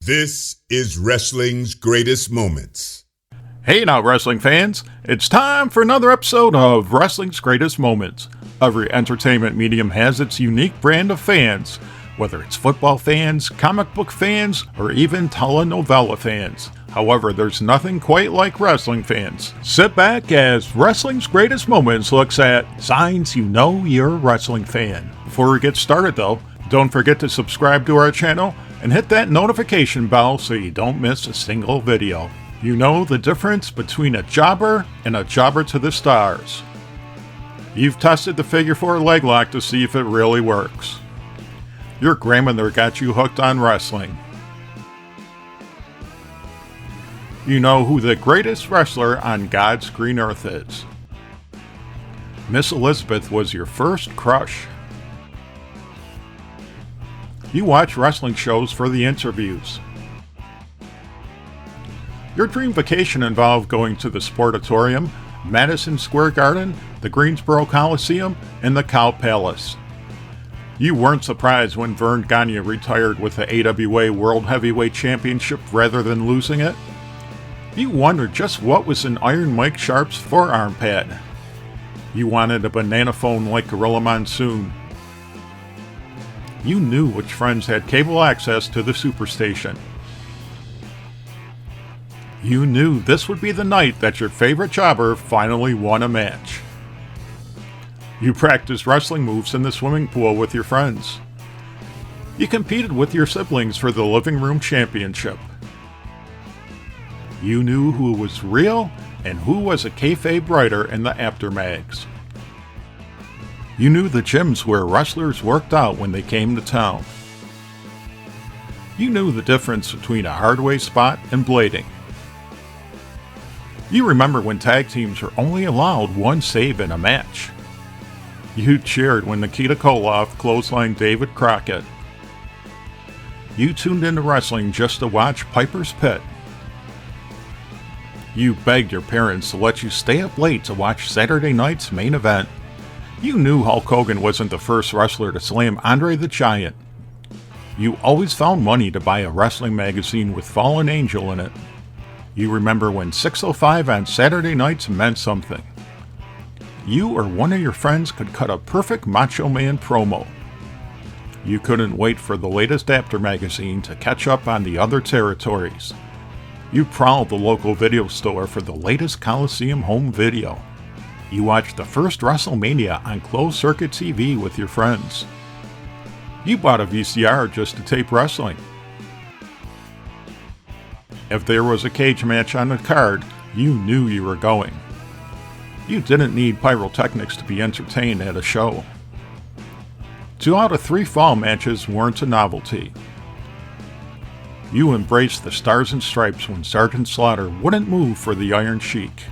This is wrestling's greatest moments. Hey now, wrestling fans, it's time for another episode of Wrestling's Greatest Moments. Every entertainment medium has its unique brand of fans, whether it's football fans, comic book fans, or even telenovela fans. However, there's nothing quite like wrestling fans. Sit back as Wrestling's Greatest Moments looks at signs you know you're a wrestling fan. Before we get started though, don't forget to subscribe to our channel and hit that notification bell so you don't miss a single video. You know the difference between a jobber and a jobber to the stars. You've tested the figure 4 leg lock to see if it really works. Your grandmother got you hooked on wrestling. You know who the greatest wrestler on God's green earth is. Miss Elizabeth was your first crush. You watch wrestling shows for the interviews. Your dream vacation involved going to the Sportatorium, Madison Square Garden, the Greensboro Coliseum, and the Cow Palace. You weren't surprised when Vern Gagne retired with the AWA World Heavyweight Championship rather than losing it. You wondered just what was in Iron Mike Sharp's forearm pad. You wanted a banana phone like Gorilla Monsoon. You knew which friends had cable access to the Superstation. You knew this would be the night that your favorite jobber finally won a match. You practiced wrestling moves in the swimming pool with your friends. You competed with your siblings for the living room championship. You knew who was real and who was a kayfabe writer in the aftermags. You knew the gyms where wrestlers worked out when they came to town. You knew the difference between a hardway spot and blading. You remember when tag teams were only allowed one save in a match. You cheered when Nikita Koloff clotheslined David Crockett. You tuned into wrestling just to watch Piper's Pit. You begged your parents to let you stay up late to watch Saturday night's main event. You knew Hulk Hogan wasn't the first wrestler to slam Andre the Giant. You always found money to buy a wrestling magazine with Fallen Angel in it. You remember when 6:05 on Saturday nights meant something. You or one of your friends could cut a perfect Macho Man promo. You couldn't wait for the latest After magazine to catch up on the other territories. You prowled the local video store for the latest Coliseum home video. You watched the first WrestleMania on closed-circuit TV with your friends. You bought a VCR just to tape wrestling. If there was a cage match on the card, you knew you were going. You didn't need pyrotechnics to be entertained at a show. 2 out of 3 fall matches weren't a novelty. You embraced the Stars and Stripes when Sergeant Slaughter wouldn't move for the Iron Sheik.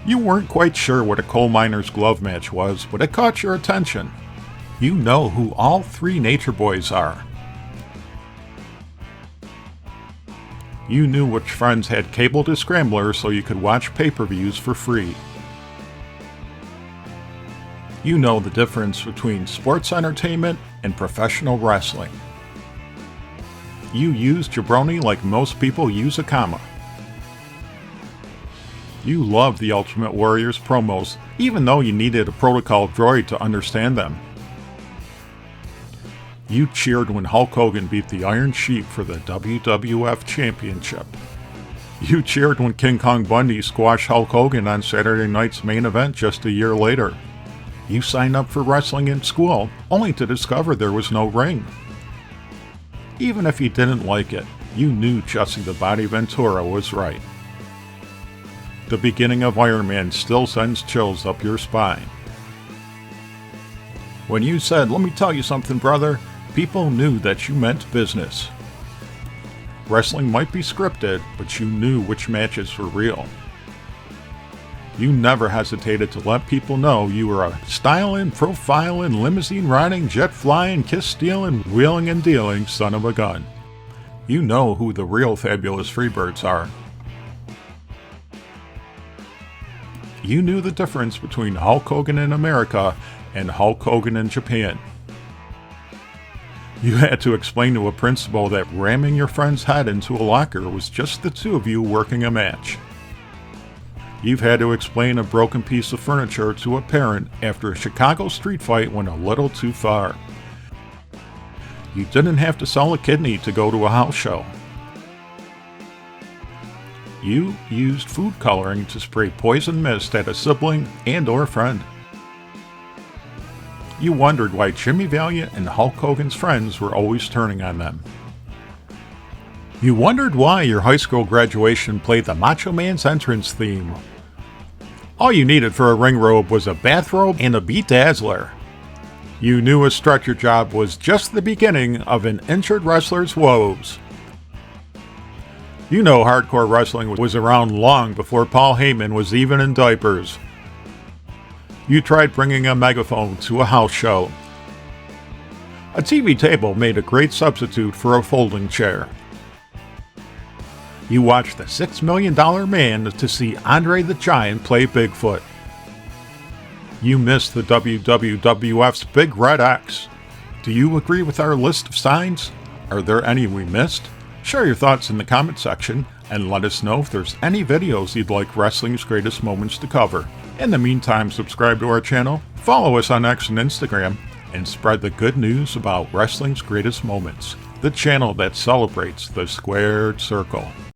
You weren't quite sure what a coal miner's glove match was, but it caught your attention. You know who all 3 Nature Boys are. You knew which friends had cable to Scrambler so you could watch pay-per-views for free. You know the difference between sports entertainment and professional wrestling. You use jabroni like most people use a comma. You loved the Ultimate Warrior's promos, even though you needed a protocol droid to understand them. You cheered when Hulk Hogan beat the Iron Sheik for the WWF Championship. You cheered when King Kong Bundy squashed Hulk Hogan on Saturday night's main event just a year later. You signed up for wrestling in school, only to discover there was no ring. Even if you didn't like it, you knew Jesse the Body Ventura was right. The beginning of Iron Man still sends chills up your spine. When you said, "Let me tell you something, brother," people knew that you meant business. Wrestling might be scripted, but you knew which matches were real. You never hesitated to let people know you were a styling, profiling, limousine riding, jet flying, kiss stealing, wheeling and dealing son of a gun. You know who the real Fabulous Freebirds are. You knew the difference between Hulk Hogan in America and Hulk Hogan in Japan. You had to explain to a principal that ramming your friend's head into a locker was just the two of you working a match. You've had to explain a broken piece of furniture to a parent after a Chicago street fight went a little too far. You didn't have to sell a kidney to go to a house show. You used food coloring to spray poison mist at a sibling and/or friend. You wondered why Jimmy Valiant and Hulk Hogan's friends were always turning on them. You wondered why your high school graduation played the Macho Man's entrance theme. All you needed for a ring robe was a bathrobe and a bedazzler. You knew a stretcher job was just the beginning of an injured wrestler's woes. You know hardcore wrestling was around long before Paul Heyman was even in diapers. You tried bringing a megaphone to a house show. A TV table made a great substitute for a folding chair. You watched the $6 Million Man to see Andre the Giant play Bigfoot. You missed the WWF's Big Red X. Do you agree with our list of signs? Are there any we missed? Share your thoughts in the comment section and let us know if there's any videos you'd like Wrestling's Greatest Moments to cover. In the meantime, subscribe to our channel, follow us on X and Instagram, and spread the good news about Wrestling's Greatest Moments, the channel that celebrates the squared circle.